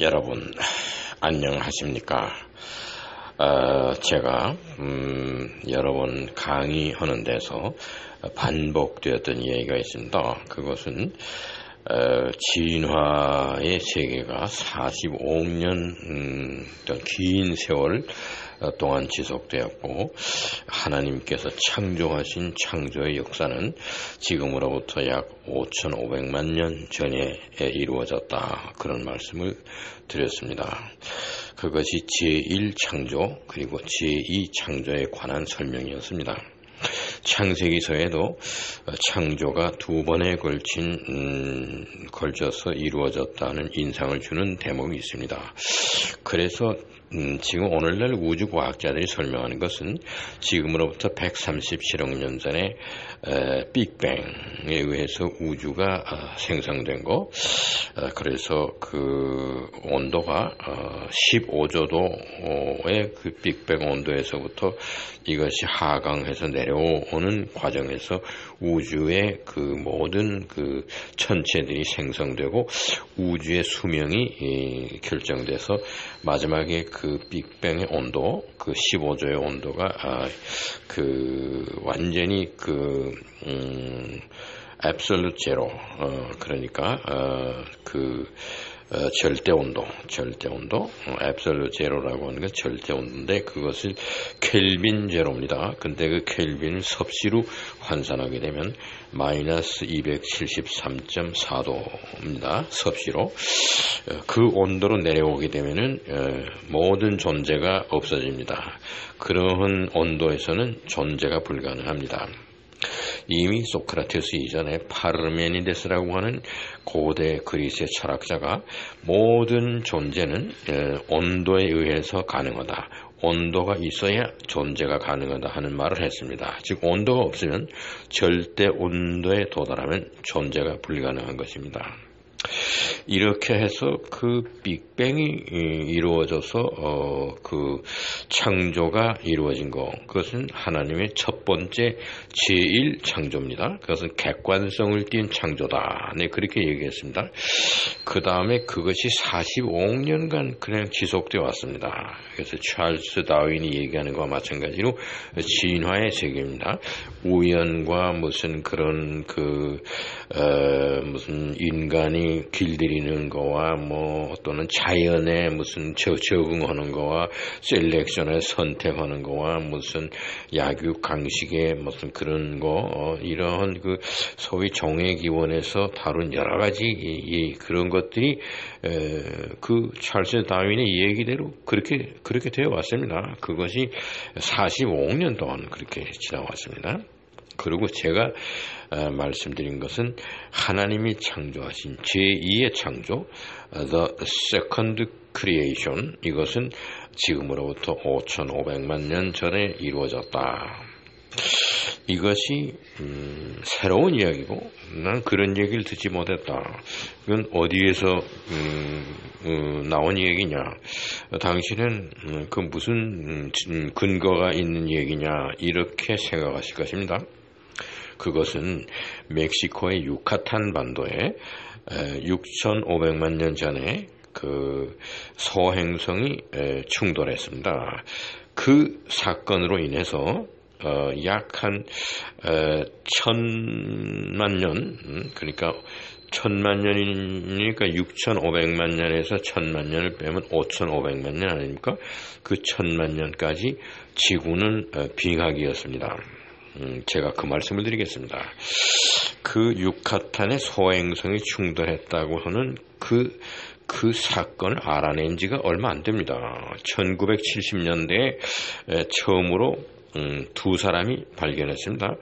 여러분 안녕하십니까? 제가 여러 번 강의하는 데서 반복되었던 이야기가 있습니다. 그것은 진화의 세계가 45억 년 긴 세월 동안 지속되었고, 하나님께서 창조하신 창조의 역사는 지금으로부터 약 5,500만 년 전에 이루어졌다, 그런 말씀을 드렸습니다. 그것이 제1창조 그리고 제2창조에 관한 설명이었습니다. 창세기서에도 창조가 두 번에 걸쳐서 이루어졌다는 인상을 주는 대목이 있습니다. 그래서 지금 오늘날 우주과학자들이 설명하는 것은 지금으로부터 137억 년 전에 빅뱅에 의해서 우주가 생성된 거, 그래서 그 온도가 15조도의 그 빅뱅 온도에서부터 이것이 하강해서 내려오는 과정에서 우주의 그 모든 그 천체들이 생성되고 우주의 수명이 결정돼서 마지막에 그 빅뱅의 온도, 그 15조의 온도가 완전히 absolute zero, 그러니까 절대 온도, absolute zero라고 하는 건 절대 온도인데 그것을 켈빈 제로입니다. 근데 그 켈빈을 섭씨로 환산하게 되면 마이너스 273.4도입니다. 섭씨로. 그 온도로 내려오게 되면은 모든 존재가 없어집니다. 그러한 온도에서는 존재가 불가능합니다. 이미 소크라테스 이전에 파르메니데스라고 하는 고대 그리스의 철학자가 모든 존재는 온도에 의해서 가능하다, 온도가 있어야 존재가 가능하다 하는 말을 했습니다. 즉 온도가 없으면 절대 온도에 도달하면 존재가 불가능한 것입니다. 이렇게 해서 그 빅뱅이 이루어져서 그 창조가 이루어진 거, 그것은 하나님의 첫 번째 제1 창조입니다. 그것은 객관성을 띈 창조다, 네, 그렇게 얘기했습니다. 그 다음에 그것이 45억 년간 그냥 지속되어 왔습니다. 그래서 찰스 다윈이 얘기하는 것과 마찬가지로 진화의 세계입니다. 우연과 무슨 그런 무슨 인간이 길들이는 거와 또는 자연에 무슨 적응하는 거와 셀렉션에 선택하는 거와 무슨 약육 강식의 무슨 그런 거, 이러한 그 소위 종의 기원에서 다룬 여러 가지 그런 것들이 그 찰스 다윈의 얘기대로 그렇게 되어 왔습니다. 그것이 45억 년 동안 그렇게 지나왔습니다. 그리고 제가 말씀드린 것은 하나님이 창조하신 제2의 창조, The Second Creation, 이것은 지금으로부터 5,500만 년 전에 이루어졌다. 이것이 새로운 이야기고 난 그런 얘기를 듣지 못했다. 이건 어디에서 나온 얘기냐, 당신은 그 무슨 근거가 있는 얘기냐, 이렇게 생각하실 것입니다. 그것은 멕시코의 유카탄 반도에 6,500만 년 전에 그 소행성이 충돌했습니다. 그 사건으로 인해서 약 한 1,000만 년, 그러니까 1,000만 년이니까 6,500만 년에서 1,000만 년을 빼면 5,500만 년 아닙니까? 그 1,000만 년까지 지구는 빙하기였습니다. 제가 그 말씀을 드리겠습니다. 그 유카탄의 소행성이 충돌했다고 하는 그 사건을 알아낸 지가 얼마 안 됩니다. 1970년대에 처음으로 두 사람이 발견했습니다.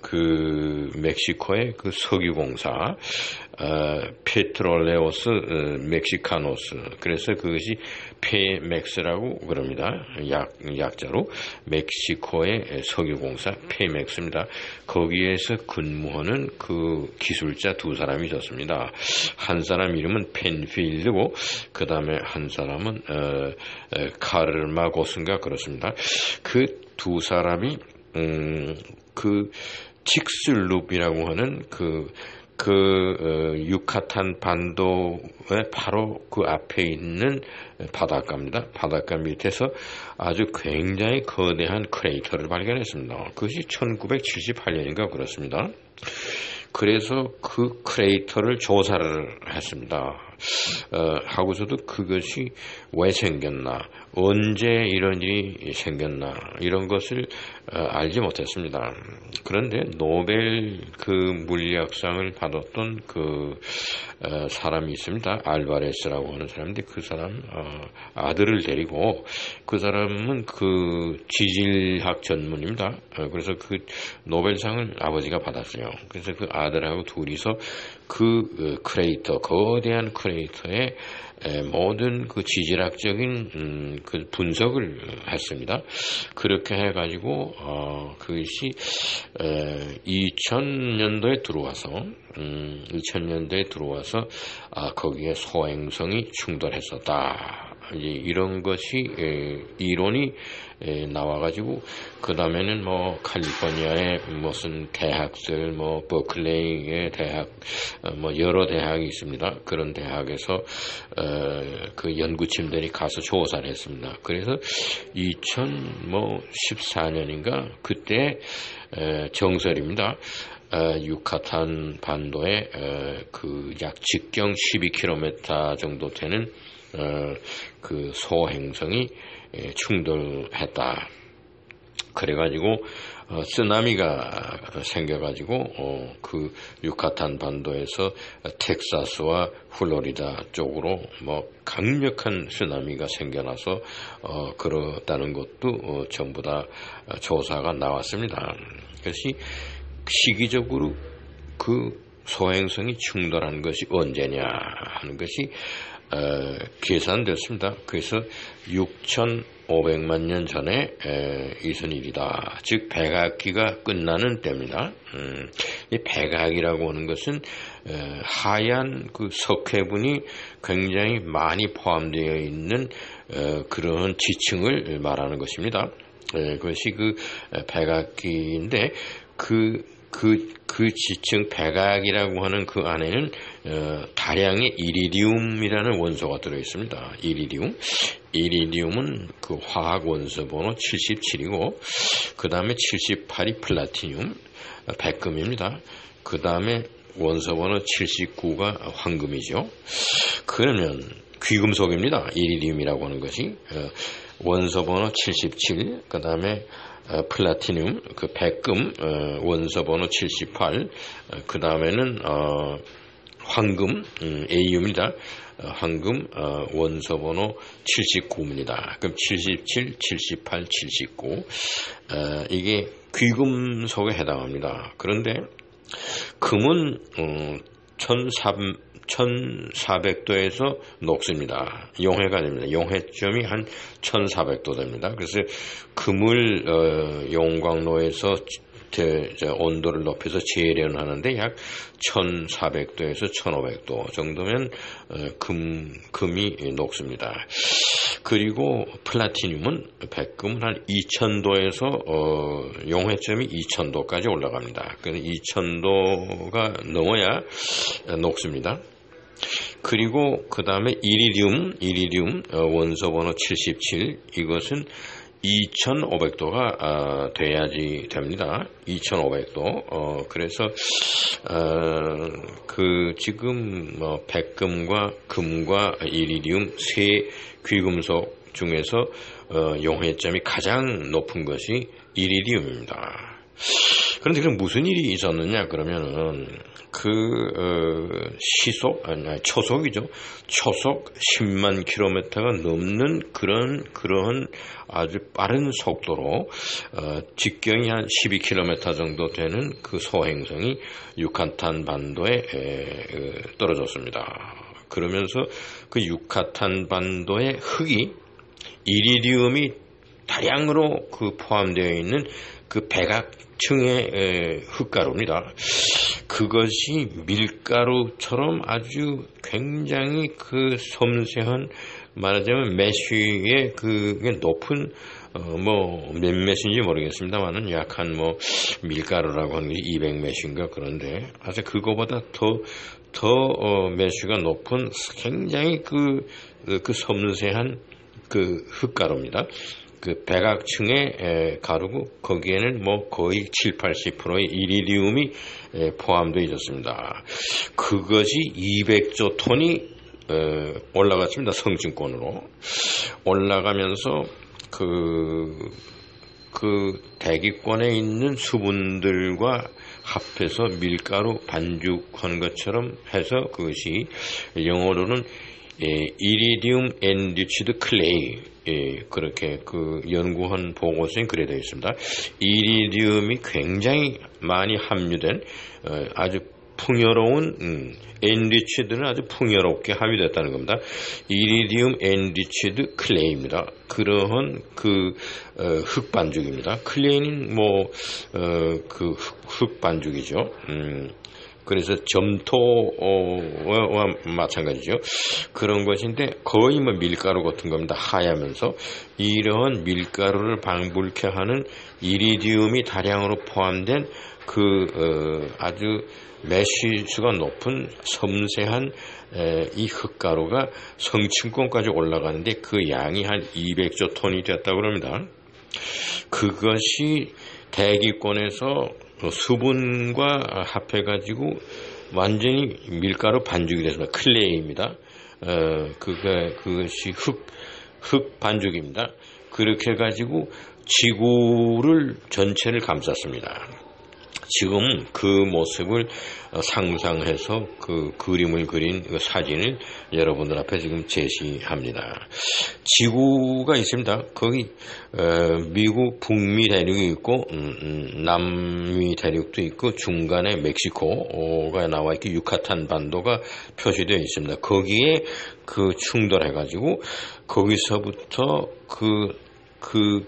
그 멕시코의 그 석유공사 페트롤레오스 멕시카노스, 그래서 그것이 페맥스라고 그럽니다. 약자로 멕시코의 석유공사 페맥스입니다. 거기에서 근무하는 그 기술자 두 사람이 있었습니다. 한 사람 이름은 펜필드고 그 다음에 한 사람은 카르마고스인가 그렇습니다. 그 두 사람이 그 직슬룹이라고 하는 그 유카탄 반도의 바로 그 앞에 있는 바닷가입니다. 바닷가 밑에서 아주 굉장히 거대한 크레이터를 발견했습니다. 그것이 1978년인가 그렇습니다. 그래서 그 크레이터를 조사를 했습니다. 하고서도 그것이 왜 생겼나, 언제 이런 일이 생겼나, 이런 것을 알지 못했습니다. 그런데 노벨 그 물리학상을 받았던 그 사람이 있습니다. 알바레스라고 하는 사람인데 그 사람 아들을 데리고, 그 사람은 그 지질학 전문입니다. 그래서 그 노벨상을 아버지가 받았어요. 그래서 그 아들하고 둘이서 그 크레이터, 거대한 크레이터의 모든 그 지질학적인 그 분석을 했습니다. 그렇게 해가지고 그것이 2000년도에 들어와서 거기에 소행성이 충돌했었다. 이제 이런 것이 이론이 나와가지고, 그 다음에는 뭐 칼리포니아의 무슨 대학들, 뭐 버클레이의 대학, 뭐 여러 대학이 있습니다. 그런 대학에서 그 연구팀들이 가서 조사를 했습니다. 그래서 2014년인가 그때 정설입니다. 유카탄 반도에 그 약 직경 12km 정도 되는 그 소행성이 충돌했다. 그래가지고 쓰나미가 생겨가지고 그 유카탄 반도에서 텍사스와 플로리다 쪽으로 뭐 강력한 쓰나미가 생겨나서 그렇다는 것도 전부 다 조사가 나왔습니다. 그래서 시기적으로 그 소행성이 충돌한 것이 언제냐 하는 것이 계산됐습니다. 그래서 6,500만 년 전에 있은 일이다. 즉 백악기가 끝나는 때입니다. 이 백악이라고 하는 것은 하얀 그 석회분이 굉장히 많이 포함되어 있는 그런 지층을 말하는 것입니다. 그것이 그 백악기인데 그 지층 백악이라고 하는 그 안에는 다량의 이리디움이라는 원소가 들어있습니다. 이리디움은 그 화학 원소 번호 77이고, 그 다음에 78이 플라티늄, 백금입니다. 그 다음에 원소 번호 79가 황금이죠. 그러면 귀금속입니다. 이리디움이라고 하는 것이 원소 번호 77, 그 다음에 플라티늄, 그 백금, 원소 번호 78, 그 다음에는 황금, A입니다. 황금, 원소 번호 79입니다. 그럼 77, 78, 79, 이게 귀금속에 해당합니다. 그런데 금은 1400도에서 녹습니다. 용해가 됩니다. 용해점이 한 1400도 됩니다. 그래서 금을 용광로에서 온도를 높여서 재련하는데 약 1400도에서 1500도 정도면 금이 녹습니다. 그리고 플라티늄은 백금은 한 2000도에서 용해점이 2000도까지 올라갑니다. 그래서 2000도가 넘어야 녹습니다. 그리고 그 다음에 이리디움 원소 번호 77, 이것은 2500도가 돼야지 됩니다. 2500도. 그래서 그 지금 백금과 금과 이리디움 세 귀금속 중에서 용해점이 가장 높은 것이 이리디움입니다. 그런데 그럼 무슨 일이 있었느냐 그러면은 초속이죠. 초속 10만 킬로미터가 넘는 그런 아주 빠른 속도로 직경이 한 12km 정도 되는 그 소행성이 유카탄 반도에 떨어졌습니다. 그러면서 그 유카탄 반도의 흙이 이리디움이 다량으로 그 포함되어 있는 그 백악층의 흙가루입니다. 그것이 밀가루처럼 아주 굉장히 그 섬세한, 말하자면 메쉬의 그게 높은 뭐 몇몇인지 모르겠습니다만은 약한 뭐 밀가루라고 하는 게 200메쉬인가 그런데 아주 그거보다 더 메쉬가 높은 굉장히 그 섬세한 그 흙가루입니다. 그 백악층의 가루고 거기에는 뭐 거의 70-80%의 이리디움이 포함되어 있었습니다. 그것이 200조 톤이 올라갔습니다. 성층권으로 올라가면서 그 대기권에 있는 수분들과 합해서 밀가루 반죽한 것처럼 해서 그것이 영어로는 이리디움 엔리치드 클레이, 그렇게 그 연구한 보고서에 그래 되어 있습니다. 이리디움이 굉장히 많이 함유된 아주 풍요로운 엔리치드는 아주 풍요롭게 합의됐다는 겁니다. 이리디움 엔리치드 클레이입니다. 그러한 그 흙반죽입니다. 클레이는 뭐 그 흙반죽이죠. 그래서 점토와 마찬가지죠. 그런 것인데 거의 뭐 밀가루 같은 겁니다. 하얗면서 이러한 밀가루를 방불케 하는 이리디움이 다량으로 포함된 그 아주 메쉬수가 높은 섬세한 이 흙가루가 성층권까지 올라가는데 그 양이 한 200조 톤이 됐다고 합니다. 그것이 대기권에서 수분과 합해가지고 완전히 밀가루 반죽이 됐습니다. 클레이입니다. 그것이 흙 반죽입니다. 그렇게 해가지고 지구를 전체를 감쌌습니다. 지금 그 모습을 상상해서 그 그림을 그린 그 사진을 여러분들 앞에 지금 제시합니다. 지구가 있습니다. 거기 미국 북미 대륙이 있고 남미 대륙도 있고 중간에 멕시코가 나와 있고 유카탄 반도가 표시되어 있습니다. 거기에 그 충돌해가지고 거기서부터 그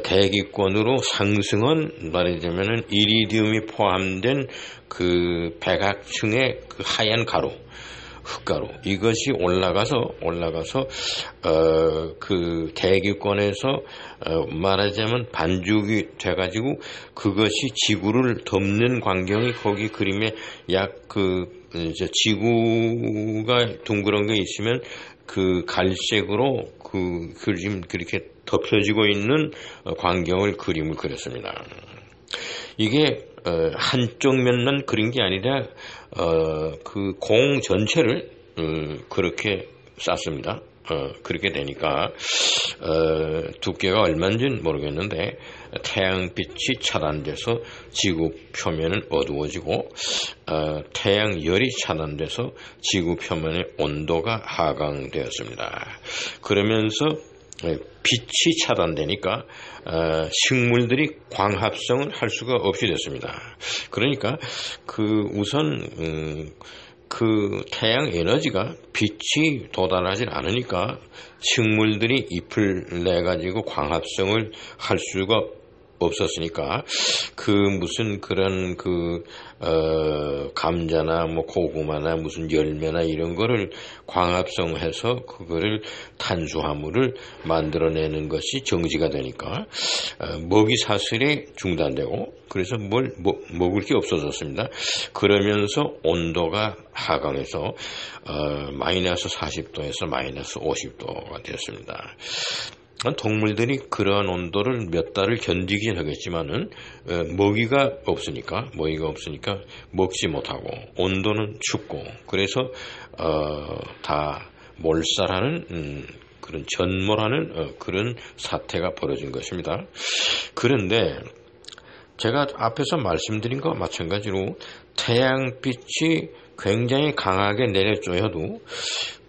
대기권으로 상승한, 말하자면은 이리디움이 포함된 그 백악층의 그 하얀 가루, 흙가루, 이것이 올라가서 그 대기권에서 말하자면 반죽이 돼가지고 그것이 지구를 덮는 광경이 거기 그림에 약 지구가 둥그런 게 있으면 그 갈색으로 그 그림 그렇게 덮여지고 있는 광경을 그림을 그렸습니다. 이게 한쪽 면만 그린 게 아니라 그 공 전체를 그렇게 쌌습니다. 그렇게 되니까 두께가 얼마인지는 모르겠는데 태양빛이 차단돼서 지구 표면은 어두워지고 태양열이 차단돼서 지구 표면의 온도가 하강되었습니다. 그러면서 빛이 차단되니까 식물들이 광합성을 할 수가 없이 됐습니다. 그러니까 우선 그 태양 에너지가 빛이 도달하지 않으니까 식물들이 잎을 내가지고 광합성을 할 수가 없었으니까 무슨 그런 감자나 뭐 고구마나 무슨 열매나 이런 거를 광합성해서 그거를 탄수화물을 만들어내는 것이 정지가 되니까 먹이 사슬이 중단되고 그래서 먹을 게 없어졌습니다. 그러면서 온도가 하강해서 마이너스 40도에서 마이너스 50도가 되었습니다. 동물들이 그러한 온도를 몇 달을 견디긴 하겠지만은 먹이가 없으니까 먹지 못하고 온도는 춥고 그래서 다 몰살하는 그런 전몰하는 그런 사태가 벌어진 것입니다. 그런데 제가 앞에서 말씀드린 것과 마찬가지로 태양빛이 굉장히 강하게 내려쬐어도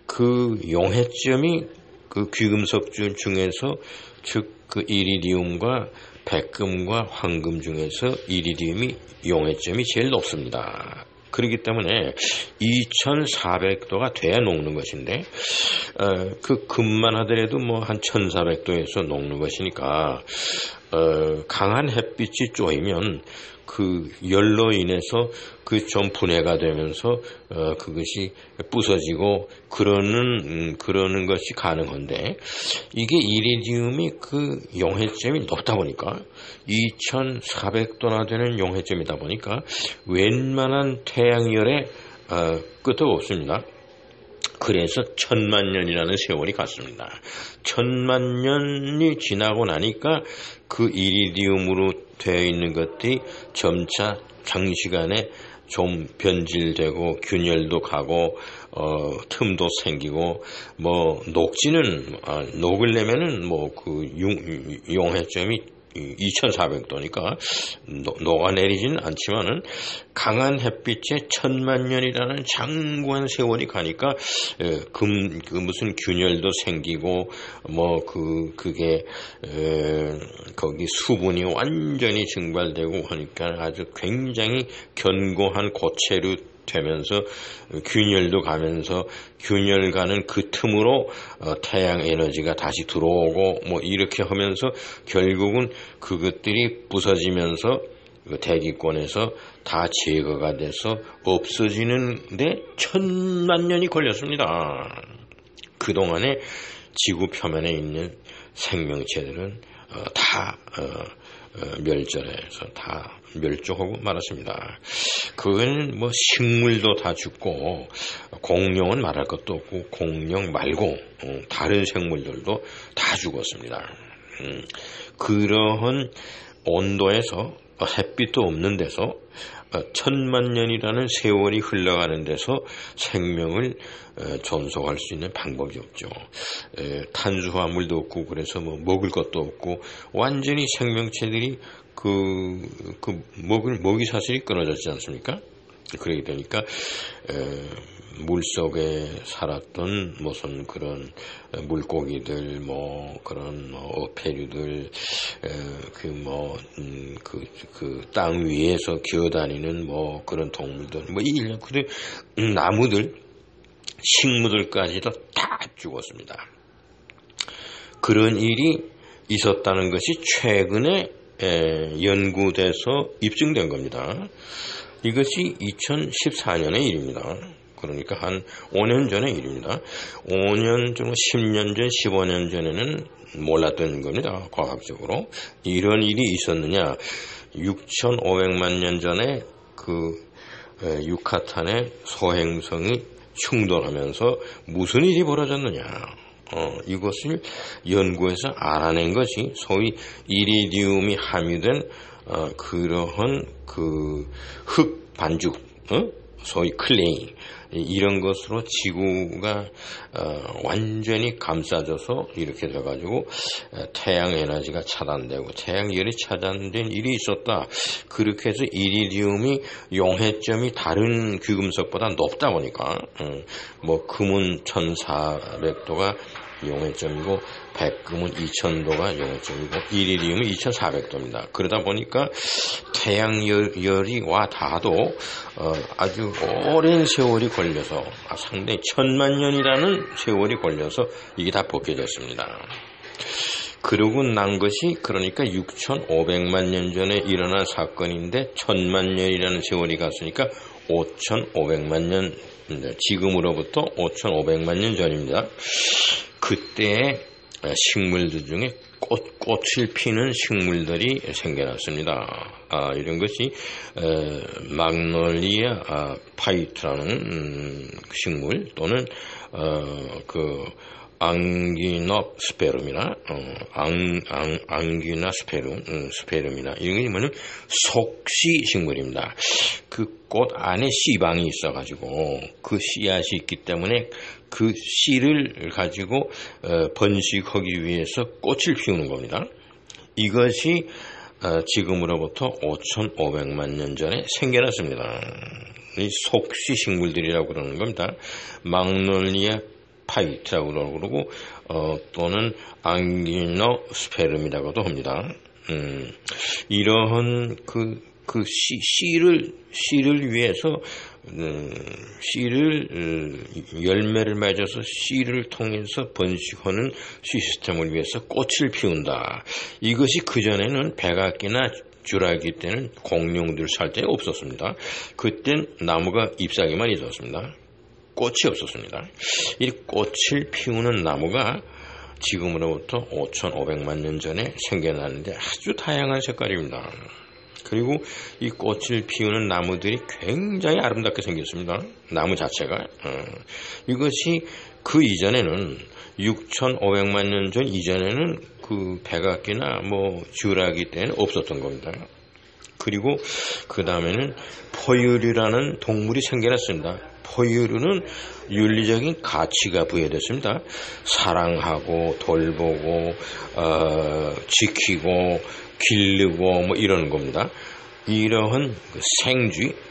그 용해점이 그 귀금속줄 중에서 즉 그 이리디움과 백금과 황금 중에서 이리디움이 용해점이 제일 높습니다. 그렇기 때문에 2400도가 돼야 녹는 것인데 그 금만 하더라도 뭐 한 1400도에서 녹는 것이니까 강한 햇빛이 쪼이면 그 열로 인해서 그 좀 분해가 되면서 그것이 부서지고 그러는 것이 가능한데, 이게 이리디움이 그 용해점이 높다 보니까 2400도나 되는 용해점이다 보니까 웬만한 태양열의 끝도 없습니다. 그래서 1000만년이라는 세월이 갔습니다. 1000만년이 지나고 나니까 그 이리디움으로 되어 있는 것들이 점차 장시간에 좀 변질되고 균열도 가고 틈도 생기고, 뭐 녹으려면은 뭐 그 용해점이 2400도니까 녹아내리지는 않지만은 강한 햇빛에 1000만년이라는 장구한 세월이 가니까 그 무슨 균열도 생기고 뭐 그게 거기 수분이 완전히 증발되고 하니까 아주 굉장히 견고한 고체로 되면서 균열도 가면서 균열 가는 그 틈으로 태양 에너지가 다시 들어오고 뭐 이렇게 하면서 결국은 그것들이 부서지면서 대기권에서 다 제거가 돼서 없어지는데 1000만년이 걸렸습니다. 그동안에 지구 표면에 있는 생명체들은 다 멸절해서 다 멸종하고 말았습니다. 그거는 뭐 식물도 다 죽고 공룡은 말할 것도 없고 공룡 말고 다른 생물들도 다 죽었습니다. 그러한 온도에서 햇빛도 없는 데서 1000만년이라는 세월이 흘러가는 데서 생명을 존속할 수 있는 방법이 없죠. 탄수화물도 없고 그래서 뭐 먹을 것도 없고 완전히 생명체들이 먹이 사슬이 끊어졌지 않습니까? 그러게 되니까 물속에 살았던 무슨 그런 물고기들, 뭐 그런 어패류들, 그 땅 위에서 기어다니는 뭐 그런 동물들, 뭐 나무들, 식물들까지도 다 죽었습니다. 그런 일이 있었다는 것이 최근에 연구돼서 입증된 겁니다. 이것이 2014년의 일입니다. 그러니까 한 5년 전의 일입니다. 5년 전, 10년 전, 15년 전에는 몰랐던 겁니다. 과학적으로. 이런 일이 있었느냐. 6,500만 년 전에 그 유카탄의 소행성이 충돌하면서 무슨 일이 벌어졌느냐. 이것을 연구해서 알아낸 것이 소위 이리디움이 함유된 그러한 그 흙 반죽, 소위 클레이, 이런 것으로 지구가 완전히 감싸져서 이렇게 돼가지고 태양 에너지가 차단되고 태양열이 차단된 일이 있었다. 그렇게 해서 이리디움이 용해점이 다른 귀금속보다 높다 보니까 뭐 금은 1400도가 용해점이고 백금은 2000도가 용해점이고 이리디움은 2400도입니다. 그러다 보니까 태양열이 와 닿아도 아주 오랜 세월이 걸려서 상당히 1000만년이라는 세월이 걸려서 이게 다 벗겨졌습니다. 그러고 난 것이 그러니까 6,500만 년 전에 일어난 사건인데 1000만년이라는 세월이 갔으니까 5,500만 년, 지금으로부터 5,500만 년 전입니다. 그때 식물들 중에 꽃을 피는 식물들이 생겨났습니다. 이런 것이 magnolia 파이트라는 식물 또는 앙기노스페름이나 스페름이나 이런 게 뭐냐면 속씨 식물입니다. 그 꽃 안에 씨방이 있어가지고 그 씨앗이 있기 때문에 그 씨를 가지고 번식하기 위해서 꽃을 피우는 겁니다. 이것이 지금으로부터 5,500만 년 전에 생겨났습니다. 이 속씨 식물들이라고 그러는 겁니다. magnolia 파이트라고 그러고 또는 앙기노스페름이라고도 합니다. 이러한 그 씨를 위해서 씨를 열매를 맺어서 씨를 통해서 번식하는 시스템을 위해서 꽃을 피운다. 이것이 그전에는 백악기나 주라기 때는 공룡들 살 때 없었습니다. 그땐 나무가 잎사귀만 있었습니다. 꽃이 없었습니다. 이 꽃을 피우는 나무가 지금으로부터 5,500만 년 전에 생겨나는데 아주 다양한 색깔입니다. 그리고 이 꽃을 피우는 나무들이 굉장히 아름답게 생겼습니다. 나무 자체가. 이것이 그 이전에는 6,500만 년 전 이전에는 그 백악기나 주라기 때는 없었던 겁니다. 그리고 그 다음에는 포유류라는 동물이 생겨났습니다. 포유류는 윤리적인 가치가 부여됐습니다. 사랑하고 돌보고 지키고 기르고 이러는 겁니다. 이러한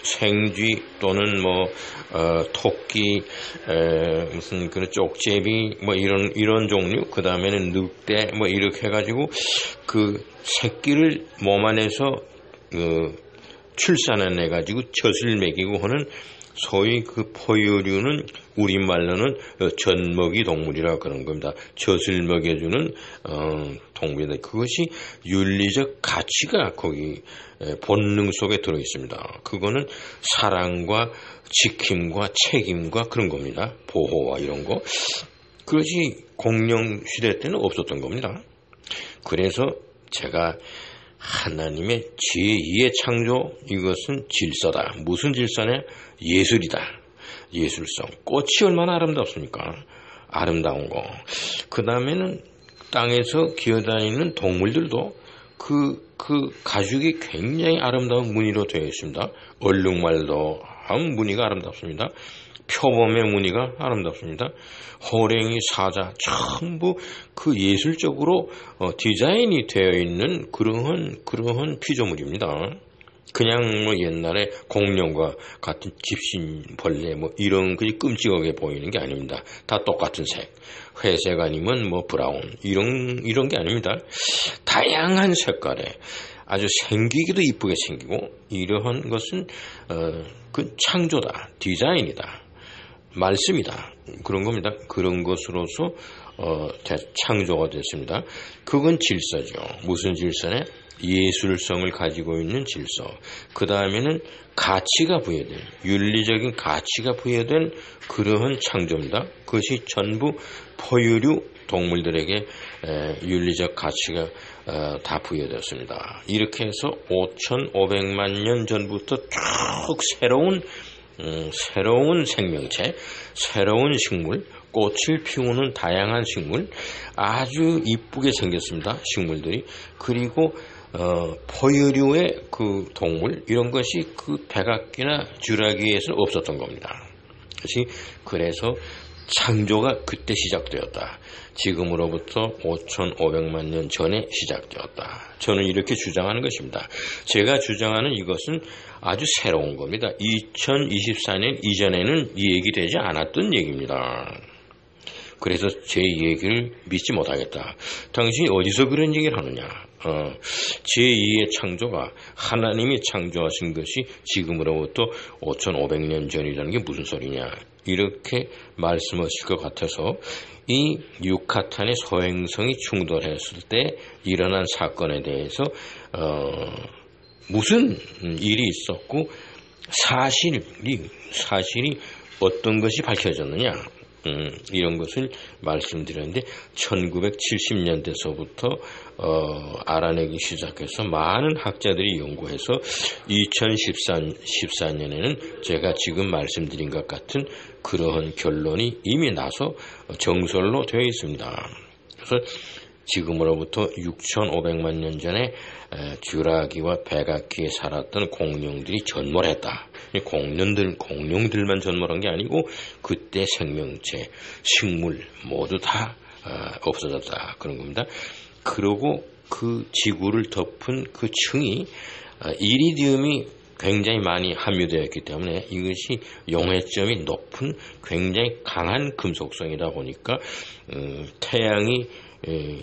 생쥐 또는 토끼, 무슨 그런 쪽제비 이런 종류, 그 다음에는 늑대 이렇게 해가지고 그 새끼를 몸 안에서 출산해내가지고 젖을 먹이고 하는 소위 그 포유류는 우리말로는 젖먹이 동물이라고 그런 겁니다. 젖을 먹여주는 동물이다. 그것이 윤리적 가치가 거기 본능 속에 들어있습니다. 그거는 사랑과 지킴과 책임과 그런 겁니다. 보호와 이런 거. 그것이 공룡 시대 때는 없었던 겁니다. 그래서 제가 하나님의 제2의 창조, 이것은 질서다. 무슨 질서냐? 예술이다. 예술성. 꽃이 얼마나 아름답습니까? 아름다운 거. 그 다음에는 땅에서 기어다니는 동물들도 그 가죽이 굉장히 아름다운 무늬로 되어 있습니다. 얼룩말도 무늬가 아름답습니다. 표범의 무늬가 아름답습니다. 호랭이, 사자 전부 그 예술적으로 디자인이 되어 있는 그러한 피조물입니다. 그냥 옛날에 공룡과 같은 집신벌레 이런 것이 끔찍하게 보이는 게 아닙니다. 다 똑같은 색. 회색 아니면 브라운 이런 게 아닙니다. 다양한 색깔에 아주 생기기도 이쁘게 생기고 이러한 것은 그 창조다. 디자인이다. 말씀이다. 그런 겁니다. 그런 것으로서 창조가 됐습니다. 그건 질서죠. 무슨 질서냐? 예술성을 가지고 있는 질서. 그 다음에는 가치가 부여된, 윤리적인 가치가 부여된 그러한 창조입니다. 그것이 전부 포유류 동물들에게 윤리적 가치가 다 부여되었습니다. 이렇게 해서 5,500만 년 전부터 쭉 새로운 생명체, 새로운 식물, 꽃을 피우는 다양한 식물, 아주 이쁘게 생겼습니다. 식물들이. 그리고 포유류의 그 동물, 이런 것이 그 백악기나 주라기에서는 없었던 겁니다. 그래서 창조가 그때 시작되었다. 지금으로부터 5,500만 년 전에 시작되었다. 저는 이렇게 주장하는 것입니다. 제가 주장하는 이것은 아주 새로운 겁니다. 2024년 이전에는 이 얘기되지 않았던 얘기입니다. 그래서 제 얘기를 믿지 못하겠다. 당신이 어디서 그런 얘기를 하느냐? 제2의 창조가 하나님이 창조하신 것이 지금으로부터 5,500년 전이라는 게 무슨 소리냐? 이렇게 말씀하실 것 같아서 이 유카탄의 소행성이 충돌했을 때 일어난 사건에 대해서 무슨 일이 있었고 사실이 어떤 것이 밝혀졌느냐? 이런 것을 말씀드렸는데 1970년대서부터 알아내기 시작해서 많은 학자들이 연구해서 2014년에는 제가 지금 말씀드린 것 같은 그러한 결론이 이미 나서 정설로 되어 있습니다. 그래서 지금으로부터 6,500만 년 전에 듀라기와 백악기에 살았던 공룡들이 전몰했다. 공룡들만 전몰한 게 아니고 그때 생명체, 식물 모두 다 없어졌다. 그런 겁니다. 그리고 그 지구를 덮은 그 층이 이리디움이 굉장히 많이 함유되어 있기 때문에 이것이 용해점이 높은 굉장히 강한 금속성이다 보니까 태양이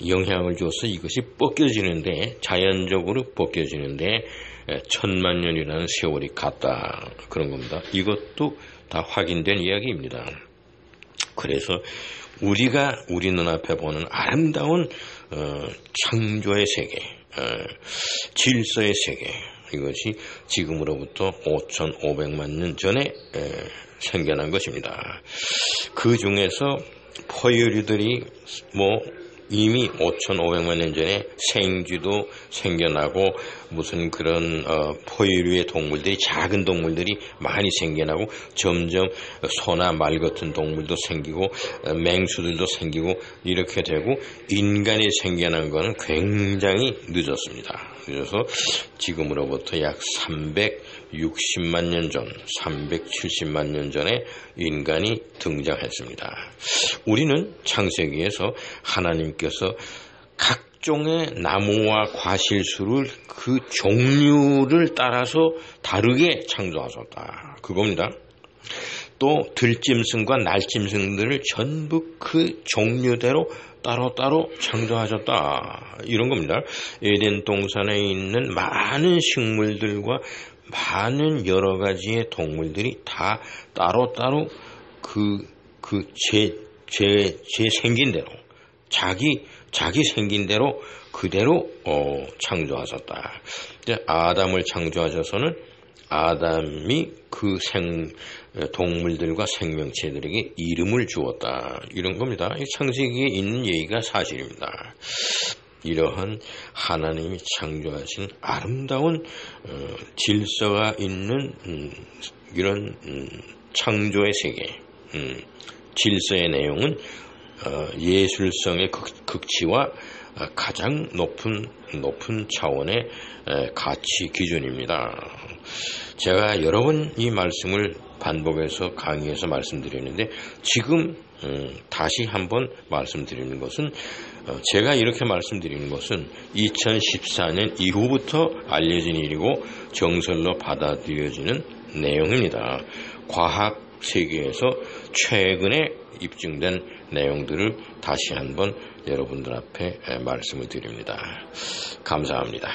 영향을 줘서 이것이 벗겨지는데, 자연적으로 벗겨지는데 천만 년이라는 세월이 같다, 그런 겁니다. 이것도 다 확인된 이야기입니다. 그래서 우리 눈앞에 보는 아름다운 창조의 세계, 질서의 세계, 이것이 지금으로부터 5,500만 년 전에 생겨난 것입니다. 그 중에서 포유류들이 이미 5,500만 년 전에 생쥐도 생겨나고 무슨 그런 포유류의 동물들이, 작은 동물들이 많이 생겨나고 점점 소나 말 같은 동물도 생기고 맹수들도 생기고 이렇게 되고 인간이 생겨난 것은 굉장히 늦었습니다. 그래서 지금으로부터 약 360만 년 전, 370만 년 전에 인간이 등장했습니다. 우리는 창세기에서 하나님께서 각종의 나무와 과실수를 그 종류를 따라서 다르게 창조하셨다, 그겁니다. 또 들짐승과 날짐승들을 전부 그 종류대로 따로따로 창조하셨다, 이런 겁니다. 에덴 동산에 있는 많은 식물들과 많은 여러 가지의 동물들이 다 따로따로 제 생긴 대로, 자기 생긴 대로 그대로 창조하셨다. 아담을 창조하셔서는 아담이 그 동물들과 생명체들에게 이름을 주었다, 이런 겁니다. 창세기에 있는 얘기가 사실입니다. 이러한 하나님이 창조하신 아름다운 질서가 있는 이런 창조의 세계, 질서의 내용은 예술성의 극치와 가장 높은 차원의 가치 기준입니다. 제가 여러 번 이 말씀을 반복해서 강의에서 말씀드리는데 지금 다시 한번 말씀드리는 것은, 제가 이렇게 말씀드리는 것은 2014년 이후부터 알려진 일이고 정설로 받아들여지는 내용입니다. 과학 세계에서 최근에 입증된 내용들을 다시 한번 여러분들 앞에 말씀을 드립니다. 감사합니다.